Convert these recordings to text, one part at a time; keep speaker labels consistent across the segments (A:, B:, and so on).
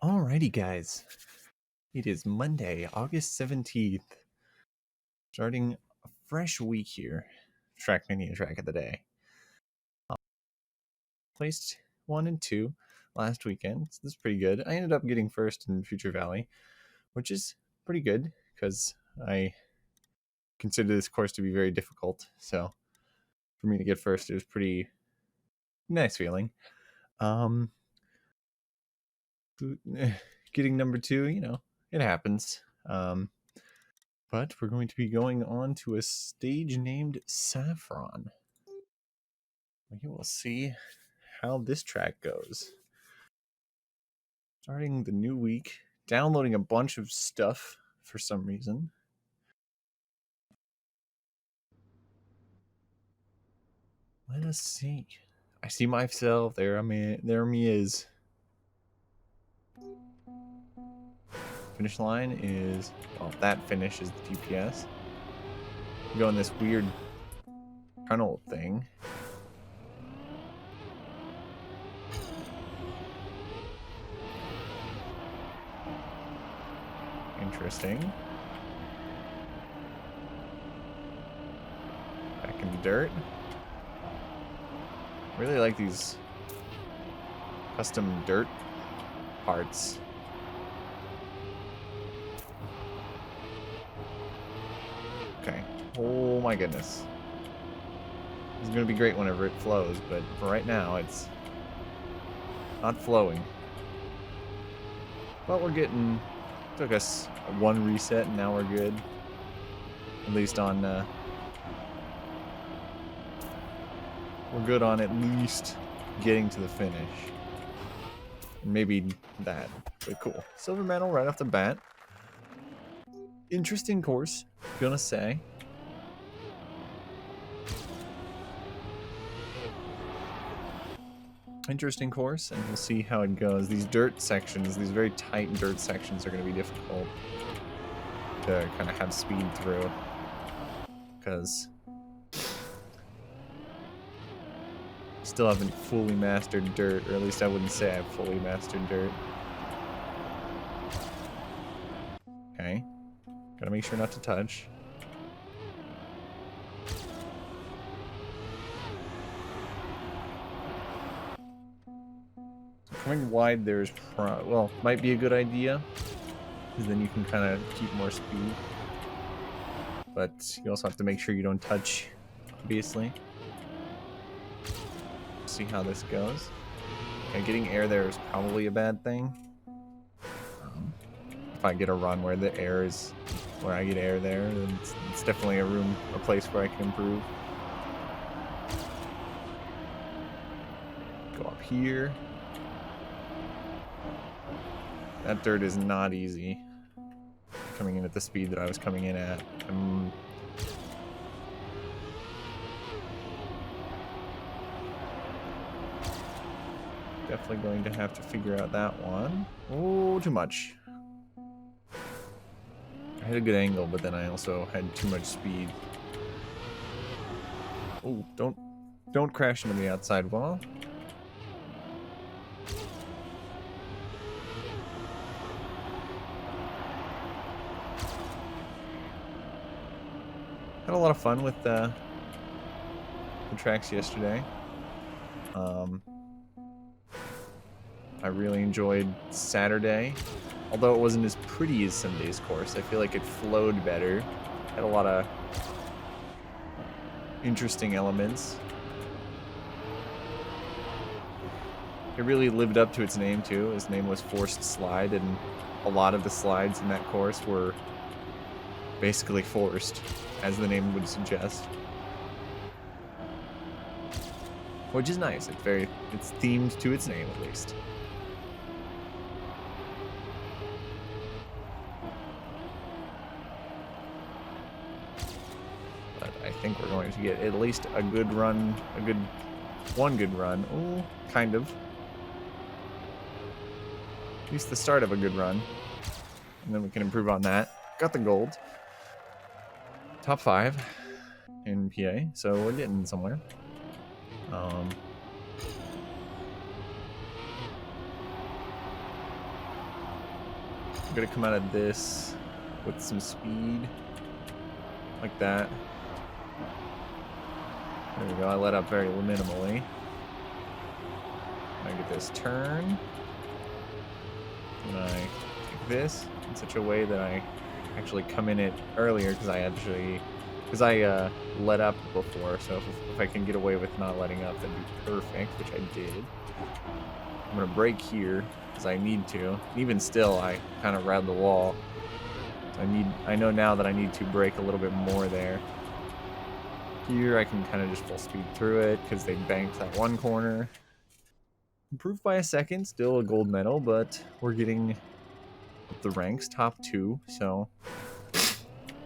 A: Alrighty, guys. It is Monday, August 17th. Starting a fresh week here. Trackmania track of the day. Placed 1 and 2 last weekend. So this is pretty good. I ended up getting first in Future Valley, which is pretty good because I consider this course to be very difficult. So for me to get first, it was pretty nice feeling. Getting number 2, it happens. But we're going to be going on to a stage named Saffron. We will see how this track goes. Starting the new week, downloading a bunch of stuff for some reason. Let us see. I see myself. There me is. Finish line is, well, that finish is the GPS. We go in this weird tunnel thing. Interesting. Back in the dirt. Really like these custom dirt parts. Okay. Oh my goodness. This is going to be great whenever it flows, but for right now, it's not flowing. But we're getting... Took us one reset, and now we're good. At least on... we're good on at least getting to the finish. Maybe that. But cool. Silver medal right off the bat. Interesting course, gonna say. Interesting course, and we'll see how it goes. These dirt sections, these very tight dirt sections, are going to be difficult to kind of have speed through, because still haven't fully mastered dirt, or at least I wouldn't say I've fully mastered dirt. Okay, gotta make sure not to touch. Coming wide there is might be a good idea, because then you can kind of keep more speed. But you also have to make sure you don't touch, obviously. See how this goes. Okay, getting air there is probably a bad thing. If I get a run where the air is, where I get air there, then it's definitely a place where I can improve. Go up here. That dirt is not easy. Coming in at the speed that I was coming in at. Definitely going to have to figure out that one. Oh, too much. I had a good angle, but then I also had too much speed. Oh, don't crash into the outside wall. Had a lot of fun with the tracks yesterday. I really enjoyed Saturday, although it wasn't as pretty as Sunday's course. I feel like it flowed better. Had a lot of interesting elements. It really lived up to its name too. Its name was Forced Slide, and a lot of the slides in that course were basically forced, as the name would suggest. Which is nice. It's themed to its name, at least. But I think we're going to get at least a good run, one good run. Oh, kind of. At least the start of a good run. And then we can improve on that. Got the gold. Top 5 in PA, so we're getting somewhere. I'm gonna come out of this with some speed, like that. There we go, I let up very minimally. I get this turn, and I take this in such a way that I actually come in it earlier because I let up before, so if I can get away with not letting up, that'd be perfect, which I did. I'm gonna brake here because I need to. Even still, I kind of routed the wall. So I know now that I need to brake a little bit more there. Here I can kind of just full speed through it because they banked that one corner. Improved by a second, still a gold medal, but we're getting up the ranks, top 2, so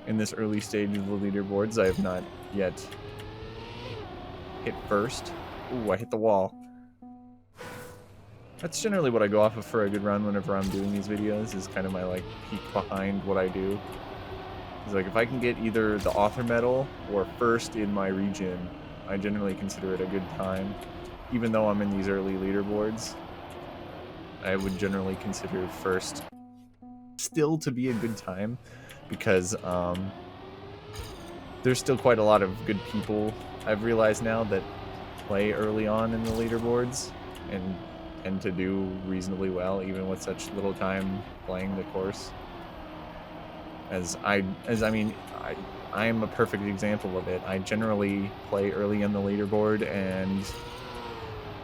A: in this early stage of the leaderboards, I have not yet hit first. Ooh, I hit the wall. That's generally what I go off of for a good run whenever I'm doing these videos, is kind of my like peek behind what I do. It's like if I can get either the author medal or first in my region, I generally consider it a good time. Even though I'm in these early leaderboards, I would generally consider first still to be a good time because there's still quite a lot of good people I've realized now that play early on in the leaderboards and tend to do reasonably well even with such little time playing the course. I am a perfect example of it. I generally play early in the leaderboard and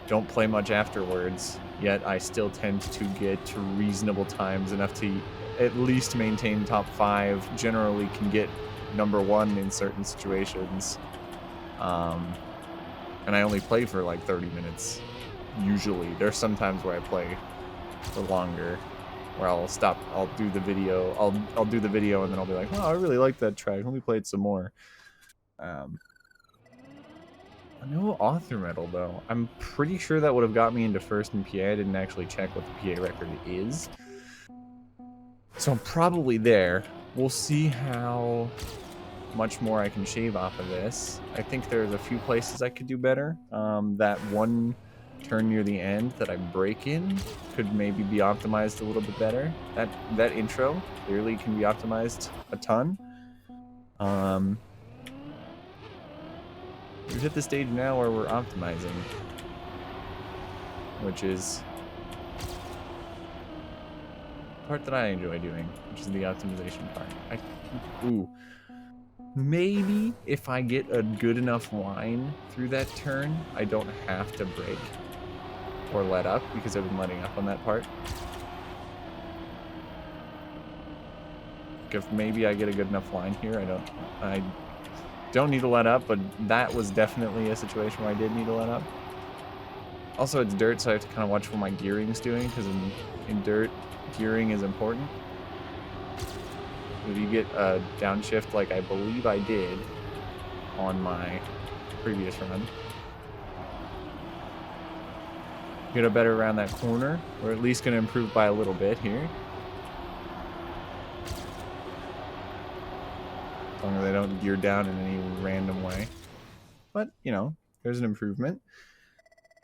A: don't play much afterwards, yet I still tend to get to reasonable times, enough to at least maintain top 5, generally can get number 1 in certain situations. And I only play for like 30 minutes, usually. There's some times where I play for longer, where I'll stop, I'll do the video, I'll do the video and then I'll be like, oh, I really like that track, let me play it some more. No author medal though. I'm pretty sure that would have got me into first in PA. I didn't actually check what the PA record is. So I'm probably there. We'll see how much more I can shave off of this. I think there's a few places I could do better. That one turn near the end that I brake in could maybe be optimized a little bit better. That intro clearly can be optimized a ton. We've hit the stage now where we're optimizing, which is the part that I enjoy doing, which is the optimization part. Maybe if I get a good enough line through that turn, I don't have to brake or let up because I've been letting up on that part. If maybe I get a good enough line here, I don't need to let up, but that was definitely a situation where I did need to let up. Also, it's dirt, so I have to kind of watch what my gearing's doing, because in dirt, gearing is important. If you get a downshift like I believe I did on my previous run, get a better around that corner. We're at least going to improve by a little bit here. As long as I don't gear down in any random way. But, you know, there's an improvement.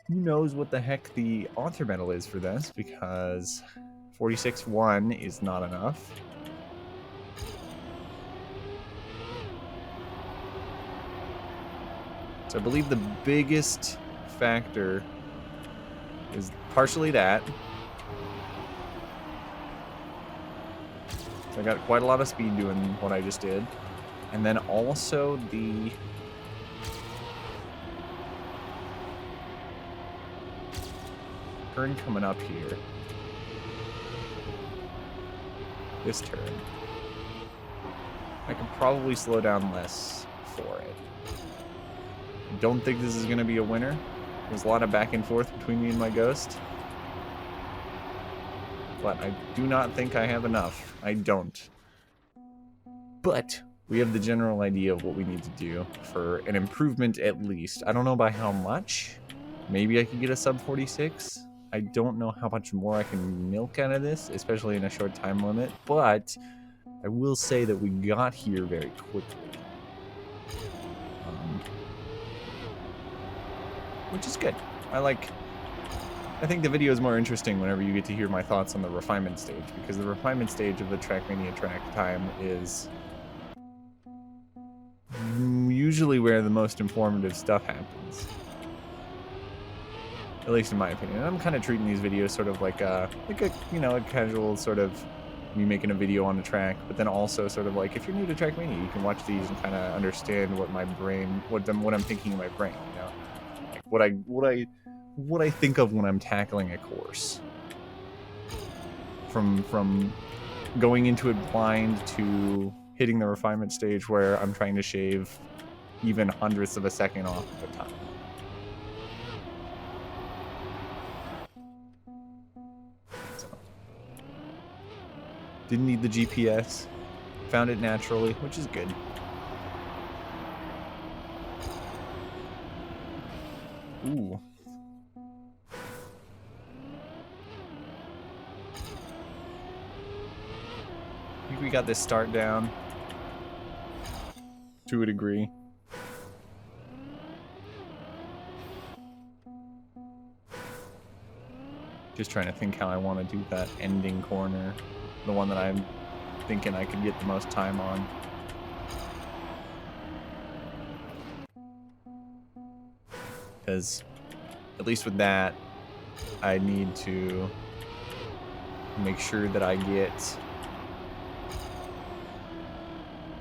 A: Who knows what the heck the author medal is for this, because 46-1 is not enough. So I believe the biggest factor is partially that. So I got quite a lot of speed doing what I just did. And then also the turn coming up here. This turn. I could probably slow down less for it. I don't think this is going to be a winner. There's a lot of back and forth between me and my Ghost. But I do not think I have enough. I don't. But we have the general idea of what we need to do for an improvement at least. I don't know by how much. Maybe I could get a sub 46. I don't know how much more I can milk out of this, especially in a short time limit. But I will say that we got here very quickly. Which is good. I like I think the video is more interesting whenever you get to hear my thoughts on the refinement stage, because the refinement stage of the Trackmania track time is usually where the most informative stuff happens. At least in my opinion. And I'm kind of treating these videos sort of like a a casual sort of me making a video on the track, but then also sort of like if you're new to Trackmania, you can watch these and kind of understand what my brain, what I'm thinking in my brain, you know, like what I think of when I'm tackling a course. From going into it blind to hitting the refinement stage where I'm trying to shave even hundredths of a second off of the time. So, didn't need the GPS. Found it naturally, which is good. Ooh. I think we got this start down to a degree. Just trying to think how I want to do that ending corner, the one that I'm thinking I could get the most time on. Because at least with that, I need to make sure that I get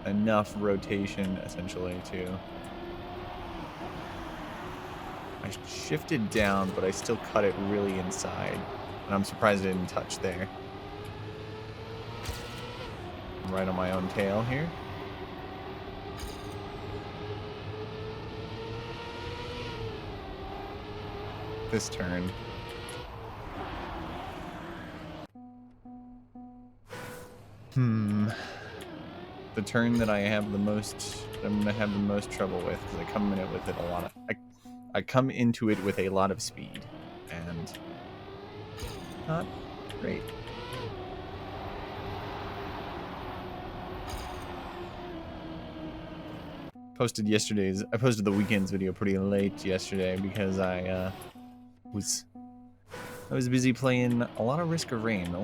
A: enough rotation essentially to... I shifted down, but I still cut it really inside, and I'm surprised I didn't touch there. I'm right on my own tail here. This turn. The turn that I have the most, I'm gonna have the most trouble with, because I come in it with it a lot of, I come into it with a lot of speed, and not great. I posted the weekend's video pretty late yesterday because I was busy playing a lot of Risk of Rain.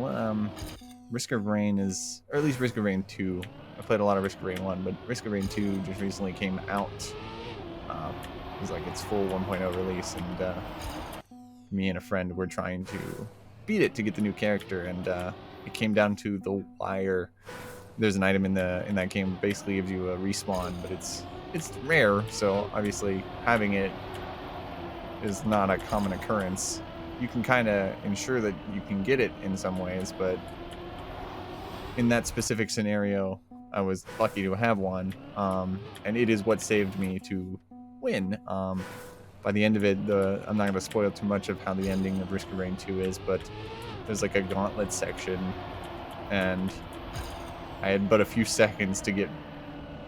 A: Risk of Rain is, or at least Risk of Rain 2. I played a lot of Risk of Rain 1, but Risk of Rain 2 just recently came out. It was like its full 1.0 release, and me and a friend were trying to beat it to get the new character, and it came down to the wire. There's an item in that game that basically gives you a respawn, but it's rare, so obviously having it is not a common occurrence. You can kind of ensure that you can get it in some ways, but in that specific scenario, I was lucky to have one, and it is what saved me to win. By the end of it, I'm not going to spoil too much of how the ending of Risk of Rain 2 is, but there's like a gauntlet section, and I had but a few seconds to get...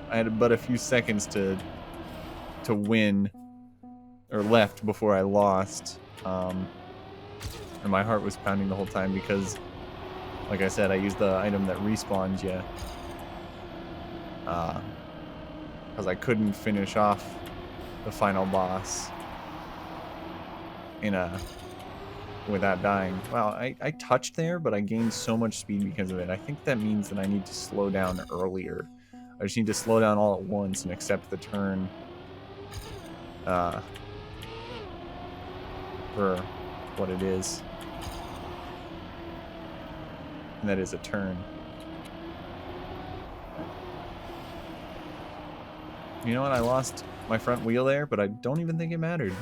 A: I had but a few seconds to win, or left before I lost, and my heart was pounding the whole time because, like I said, I used the item that respawns you, because I couldn't finish off the final boss without dying. Wow, I touched there, but I gained so much speed because of it. I think that means that I need to slow down earlier. I just need to slow down all at once and accept the turn for what it is. And that is a turn. You know what? I lost my front wheel there, but I don't even think it mattered.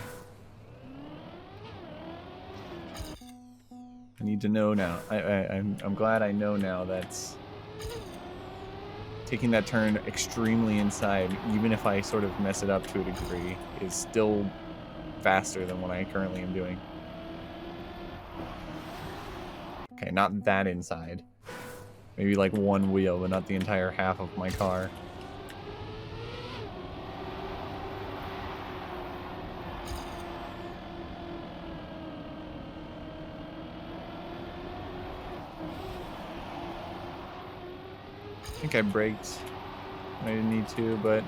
A: I need to know now. I'm glad I know now that's taking that turn extremely inside, even if I sort of mess it up to a degree, is still faster than what I currently am doing. Okay, not that inside. Maybe like one wheel, but not the entire half of my car. I think I braked. I didn't need to, but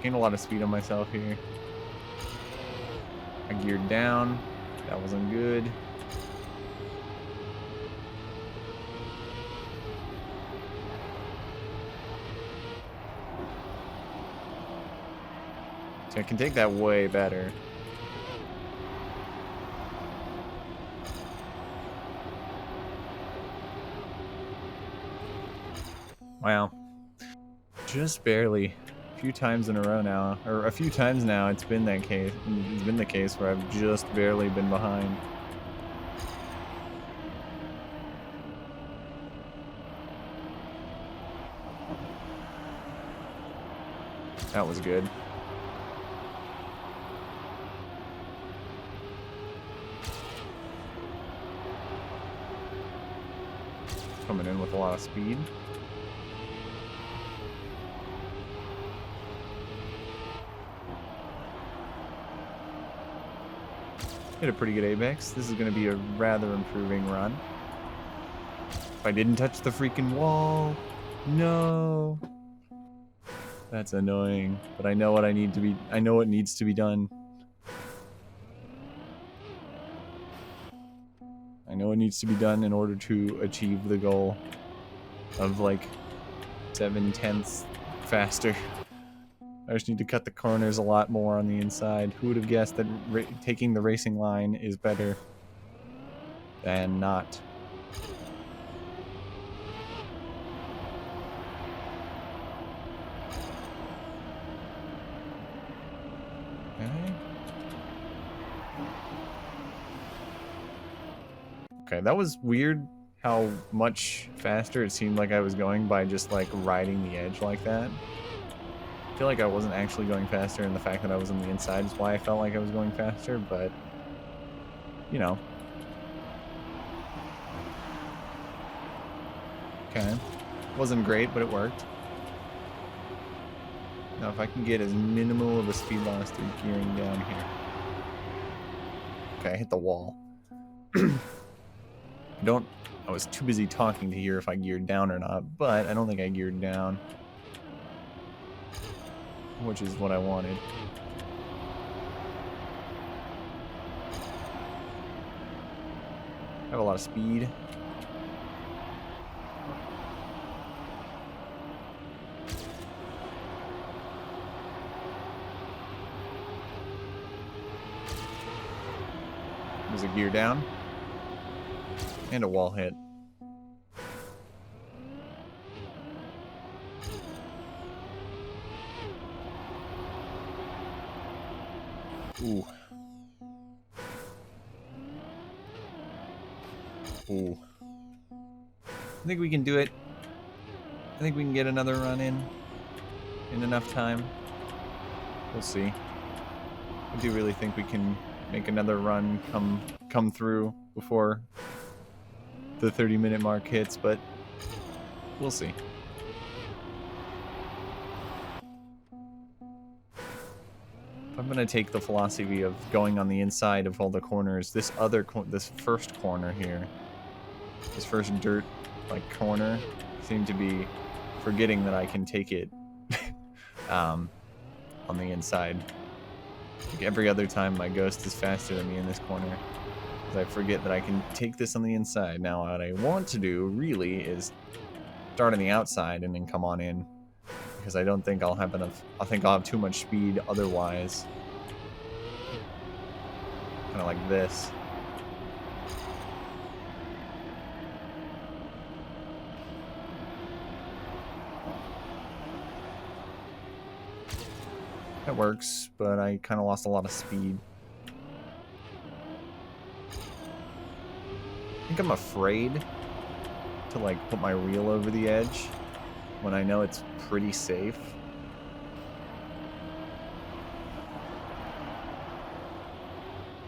A: gained a lot of speed on myself here. I geared down. That wasn't good. I can take that way better. Wow. Just barely. A few times in a row now, or a few times now, it's been that case. It's been the case where I've just barely been behind. That was good. Coming in with a lot of speed. Hit a pretty good apex. This is going to be a rather improving run. If I didn't touch the freaking wall. No. That's annoying, but I know what I need to be. I know what needs to be done. I know what needs to be done in order to achieve the goal of like 7/10 faster. I just need to cut the corners a lot more on the inside. Who would have guessed that taking the racing line is better than not? Okay, that was weird how much faster it seemed like I was going by just like riding the edge like that. I feel like I wasn't actually going faster, and the fact that I was on the inside is why I felt like I was going faster, but you know. Okay. Wasn't great, but it worked. Now if I can get as minimal of a speed loss through gearing down here. Okay, I hit the wall. I was too busy talking to hear if I geared down or not, but I don't think I geared down. Which is what I wanted. I have a lot of speed. There's a gear down. And a wall hit. Ooh. Ooh. I think we can do it. I think we can get another run in enough time. We'll see. I do really think we can make another run come through before the 30-minute mark hits, but we'll see. I'm gonna take the philosophy of going on the inside of all the corners. This first corner here, this first dirt like corner, seem to be forgetting that I can take it on the inside. Like every other time, my ghost is faster than me in this corner. I forget that I can take this on the inside. Now what I want to do really is start on the outside and then come on in, because I don't think I'll have enough. I think I'll have too much speed otherwise. Kind of like this. That works, but I kind of lost a lot of speed. I think I'm afraid to like put my wheel over the edge when I know it's pretty safe.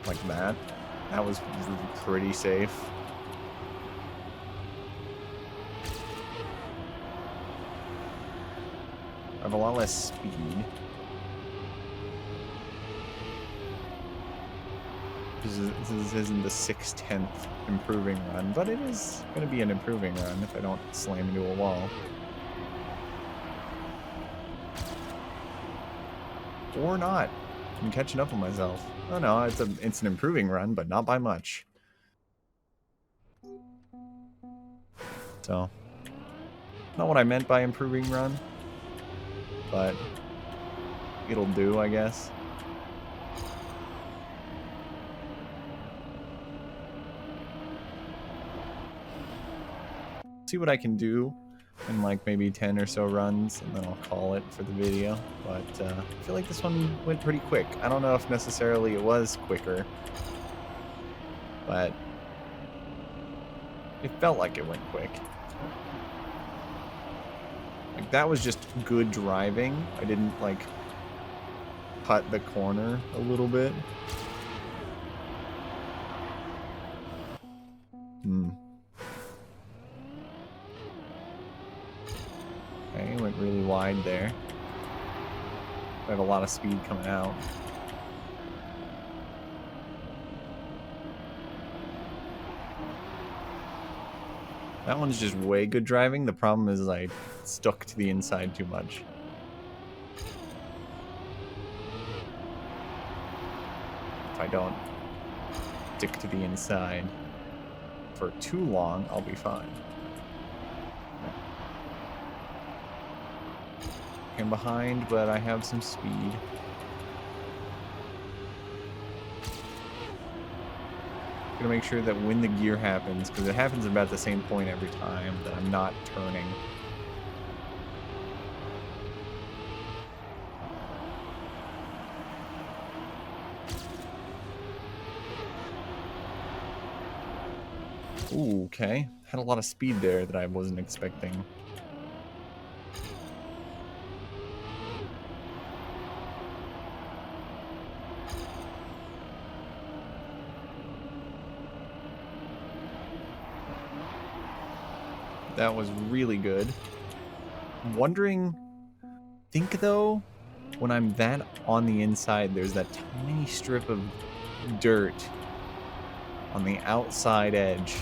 A: Like that. That was pretty safe. I have a lot less speed. This isn't the 6/10 improving run, but it is going to be an improving run if I don't slam into a wall. Or not. I'm catching up on myself. Oh no, it's an improving run, but not by much. So, not what I meant by improving run, but it'll do, I guess. see what I can do in like maybe 10 or so runs, and then I'll call it for the video. But I feel like this one went pretty quick. I don't know if necessarily it was quicker, but it felt like it went quick. Like, that was just good driving. I didn't like cut the corner a little bit. Okay, went really wide there. I have a lot of speed coming out. That one's just way good driving. The problem is I stuck to the inside too much. If I don't stick to the inside for too long, I'll be fine. I'm behind, but I have some speed. Gonna make sure that when the gear happens, because it happens about the same point every time, that I'm not turning. Ooh, okay. Had a lot of speed there that I wasn't expecting. That was really good. I'm wondering, think though, when I'm that on the inside, there's that tiny strip of dirt on the outside edge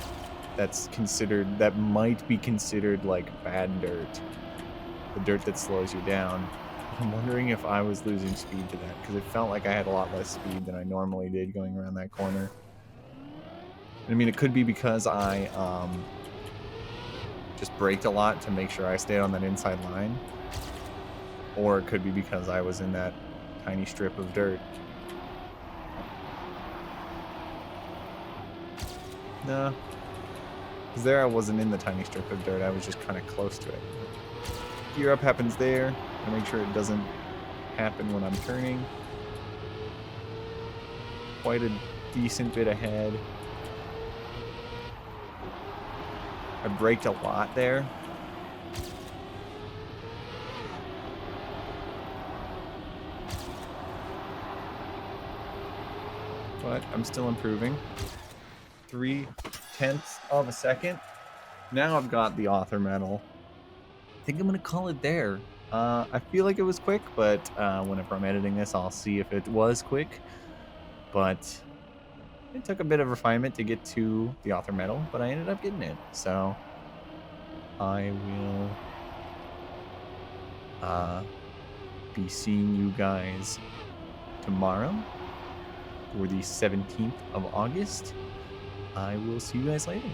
A: that's considered, that might be considered like bad dirt. The dirt that slows you down. I'm wondering if I was losing speed to that, because it felt like I had a lot less speed than I normally did going around that corner. I mean, it could be because I just braked a lot to make sure I stayed on that inside line. Or it could be because I was in that tiny strip of dirt. No. Because there I wasn't in the tiny strip of dirt, I was just kind of close to it. Gear up happens there. I make sure it doesn't happen when I'm turning. Quite a decent bit ahead. I braked a lot there. But I'm still improving. 0.3 of a second. Now I've got the author medal. I think I'm gonna call it there. I feel like it was quick, but whenever I'm editing this, I'll see if it was quick. But it took a bit of refinement to get to the author medal, but I ended up getting it. So I will be seeing you guys tomorrow for the 17th of August. I will see you guys later.